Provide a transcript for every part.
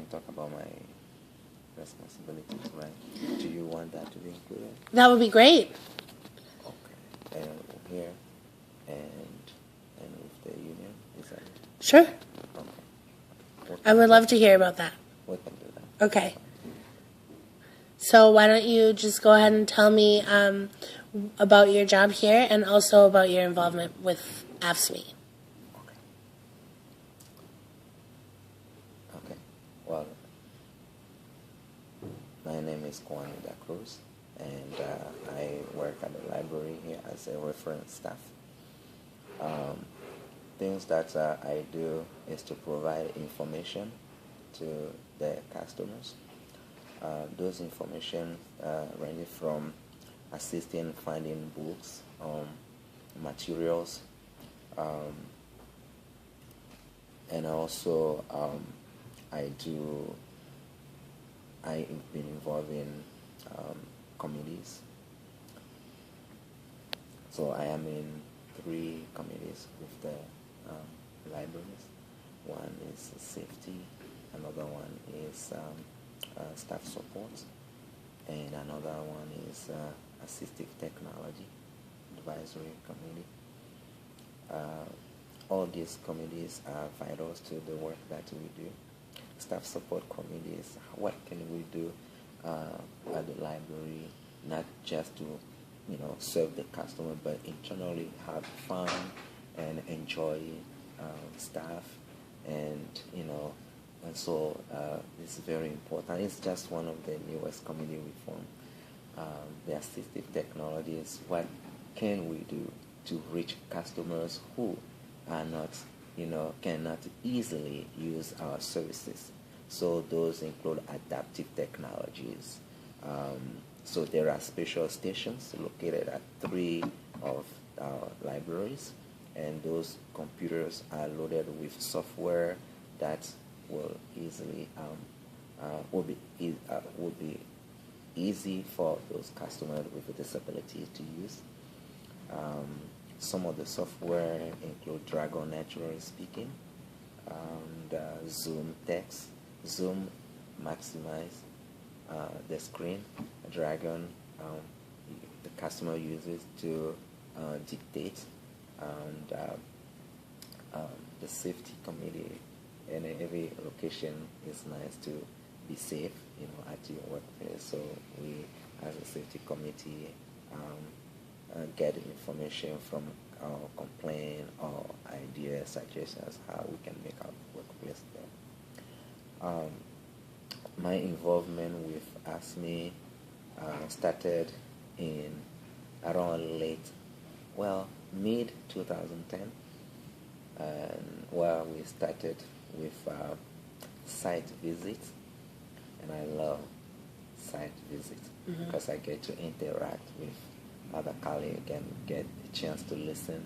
talk about my responsibilities, right? Do you want that to be included? That would be great. Okay. And here and with the union, is that it? Sure. Okay. I would love to hear about that. We can do that. Okay. So why don't you just go ahead and tell me about your job here and also about your involvement with AFSME. Okay. Well, my name is Koami and I work at the library here as a reference staff. Things that I do is to provide information to the customers. Those information range from assisting finding books, materials, and also I've been involved in committees. So I am in 3 committees with the libraries. One is safety, another one is staff support, and another one is assistive technology advisory committee. All these committees are vital to the work that we do. Staff support committees, what can we do at the library, not just to serve the customer, but internally have fun and enjoy staff, and and so it's very important. It's just one of the newest committee we formed. The assistive technology is what can we do to reach customers who are not, cannot easily use our services. So those include adaptive technologies. So there are special stations located at 3 of our libraries, and those computers are loaded with software that will easily will be easy for those customers with disabilities to use. Some of the software include Dragon Natural Speaking, and Zoom Text, Zoom Maximize the screen. Dragon, the customer uses to dictate, and the safety committee in every location is nice to be safe, at your workplace. So we, as a safety committee, get information from our complaint or ideas, suggestions, how we can make our workplace better. My involvement with ASME started in around mid 2010, and we started with site visits, and I love site visits because I get to interact with other colleagues and get a chance to listen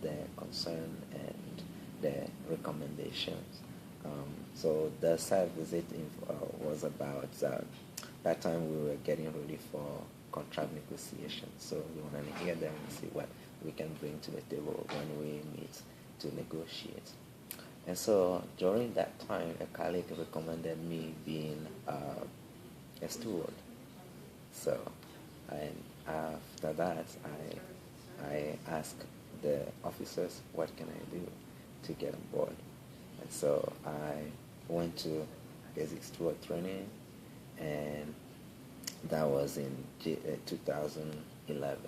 their concern and their recommendations. So the site visit was about that time we were getting ready for contract negotiations. So we want to hear them and see what we can bring to the table when we meet to negotiate. And so during that time, a colleague recommended me being a steward. So, and after that, I asked the officers, what can I do to get on board? And so I went to basic steward training, and that was in 2011.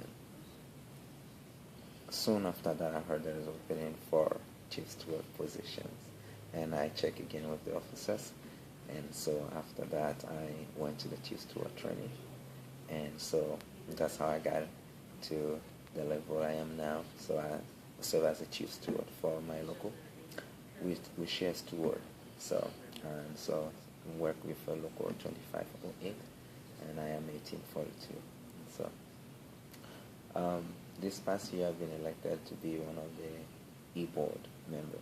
Soon after that, I heard there was an opening for chief steward positions, and I checked again with the officers, and so after that, I went to the chief steward training, and so that's how I got to the level I am now. So I serve as a chief steward for my local. We share steward, so I work with a local 2508, and I am 1842. So this past year I've been elected to be one of the e-board member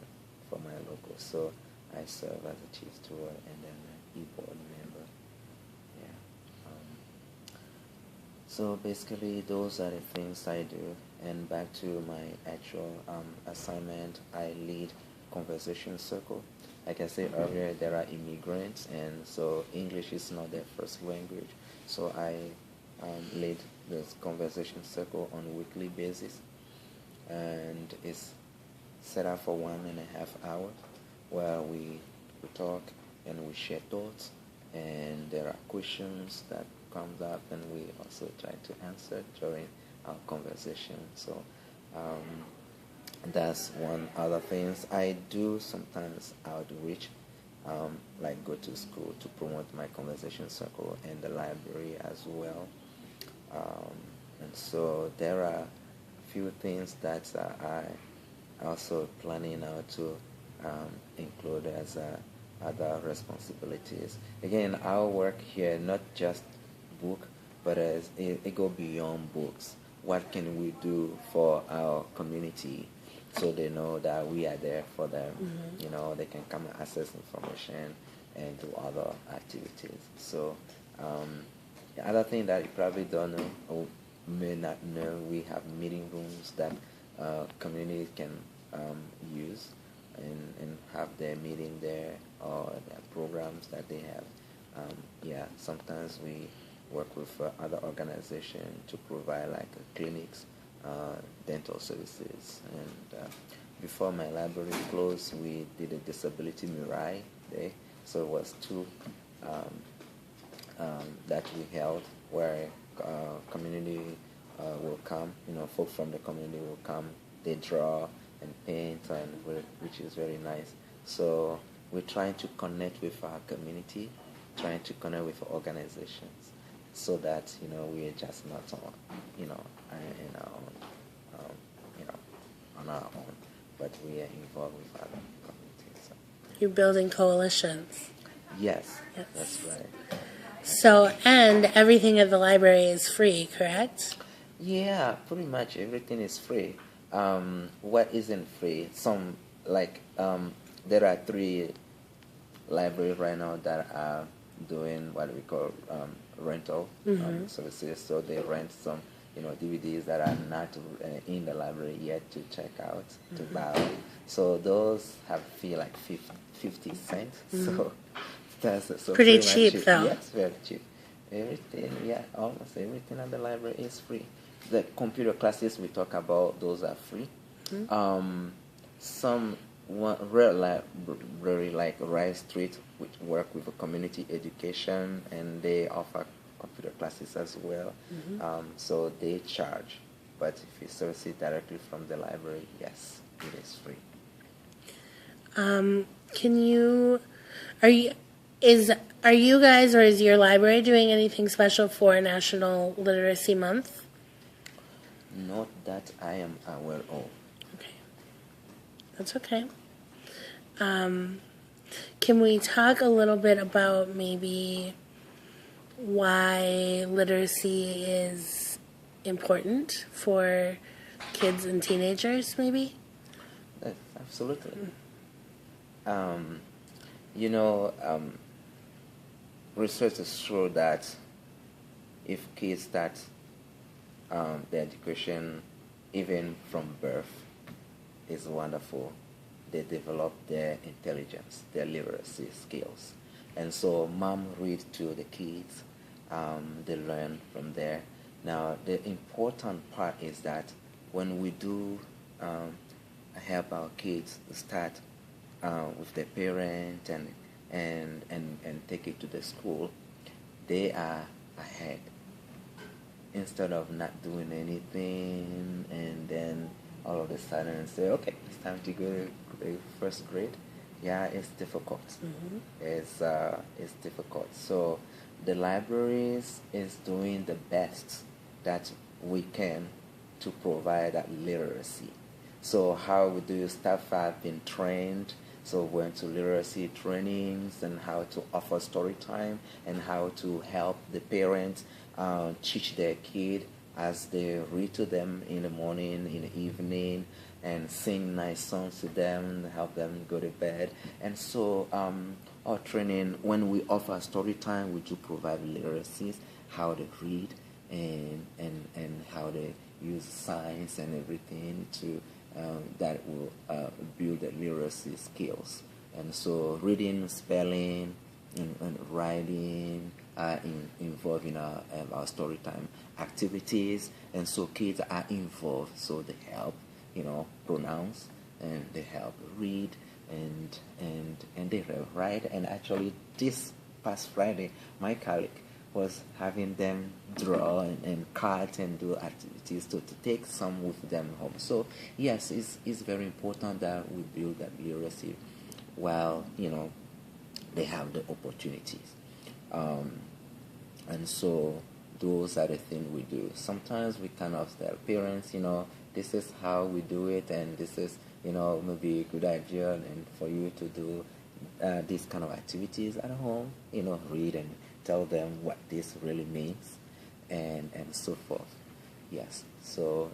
for my local. So I serve as a chief steward and then an e-board member. Yeah. So basically those are the things I do. And back to my actual assignment, I lead conversation circle. Like I said earlier, there are immigrants, and so English is not their first language. So I lead this conversation circle on a weekly basis, and it's set up for 1.5 hours where we talk and we share thoughts, and there are questions that comes up, and we also try to answer during our conversation. So that's one other things. I do sometimes outreach, like go to school to promote my conversation circle and the library as well. And so there are a few things that I also planning now to include as other responsibilities. Again, our work here not just book, but as it go beyond books. What can we do for our community so they know that we are there for them? You know, they can come and access information and do other activities. So the other thing that you probably don't know or may not know, we have meeting rooms that communities can use and have their meeting there, or their programs that they have. Sometimes we work with other organizations to provide like clinics, dental services. And before my library closed, we did a disability Mirai Day. So it was two that we held where community will come, folk from the community will come, they draw and paint, and which is very nice. So we're trying to connect with our community, trying to connect with organizations, so that we are just not on in our own, on our own, but we are involved with other communities. So. You're building coalitions. Yes, that's right. So, and everything at the library is free, correct? Yeah, pretty much everything is free. What isn't free? Some there are 3 libraries right now that are doing what we call rental services. So they rent some DVDs that are not in the library yet to check out, to buy. So those have fee like 50 cents. So that's so pretty cheap though. Yes, very cheap. Everything, almost everything at the library is free. The computer classes we talk about, those are free. Some rare library like Rice Street, which work with a community education, and they offer computer classes as well. So they charge, but if you service it directly from the library, yes, it is free. Are you guys, or is your library doing anything special for National Literacy Month? Not that I am aware of. Okay. That's okay. Can we talk a little bit about maybe why literacy is important for kids and teenagers, maybe? Absolutely. Research has shown that if kids start their education even from birth, is wonderful. They develop their intelligence, their literacy skills. And so mom read to the kids, they learn from there. Now the important part is that when we do help our kids start with their parent and take it to the school, they are ahead. Instead of not doing anything and then all of a sudden say, okay, it's time to go to first grade. Yeah, it's difficult. It's difficult. So the libraries is doing the best that we can to provide that literacy. So how do staff have been trained? So we went to literacy trainings and how to offer story time and how to help the parents teach their kid as they read to them in the morning, in the evening, and sing nice songs to them, help them go to bed. And so our training, when we offer story time, we do provide literacies, how they read and how they use signs and everything to that will build the literacy skills. And so reading, spelling, and writing are involved in our story time activities. And so kids are involved, so they help, pronounce, and they help read, and they write. And actually, this past Friday, my colleague was having them draw and cut and do activities to take some with them home. So yes, it's very important that we build that literacy while they have the opportunities. And so those are the things we do. Sometimes we kind of tell parents, this is how we do it, and this is maybe a good idea, and for you to do these kind of activities at home, read and tell them what this really means, and so forth. Yes. So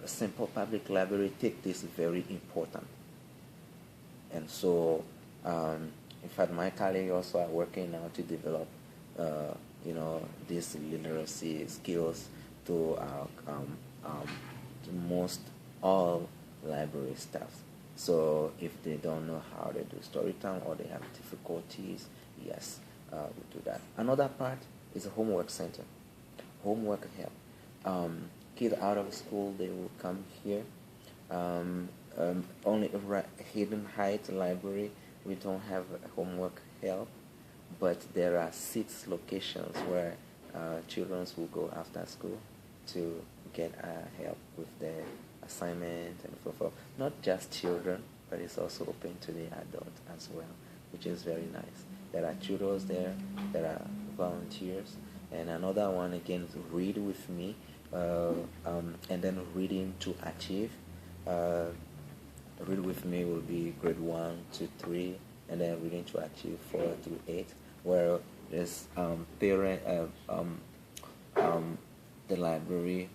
simple public library take this very important. And so in fact, my colleagues also are working now to develop these literacy skills to most all library staff. So if they don't know how to do story time or they have difficulties, yes, we do that. Another part is a homework center. Homework help. Kids out of school, they will come here. Only Hidden Heights Library, we don't have homework help, but there are 6 locations where children will go after school to get help with their assignment and so forth. Not just children, but it's also open to the adult as well, which is very nice. There are tutors there, there are volunteers, and another one again is Read With Me, and then Reading to Achieve. Read With Me will be grade 1 to 3, and then Reading to Achieve 4 to 8, where there's the library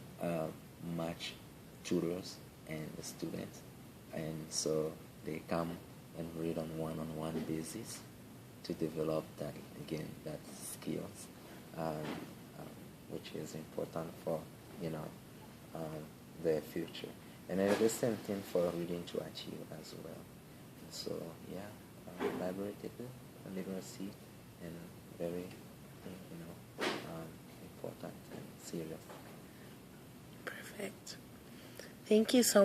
match tutors and the students, and so they come and read on one-on-one basis to develop that skills, which is important for their future. And then the same thing for Reading to Achieve as well. And so library take a literacy and very important and serious. Perfect. Thank you so much.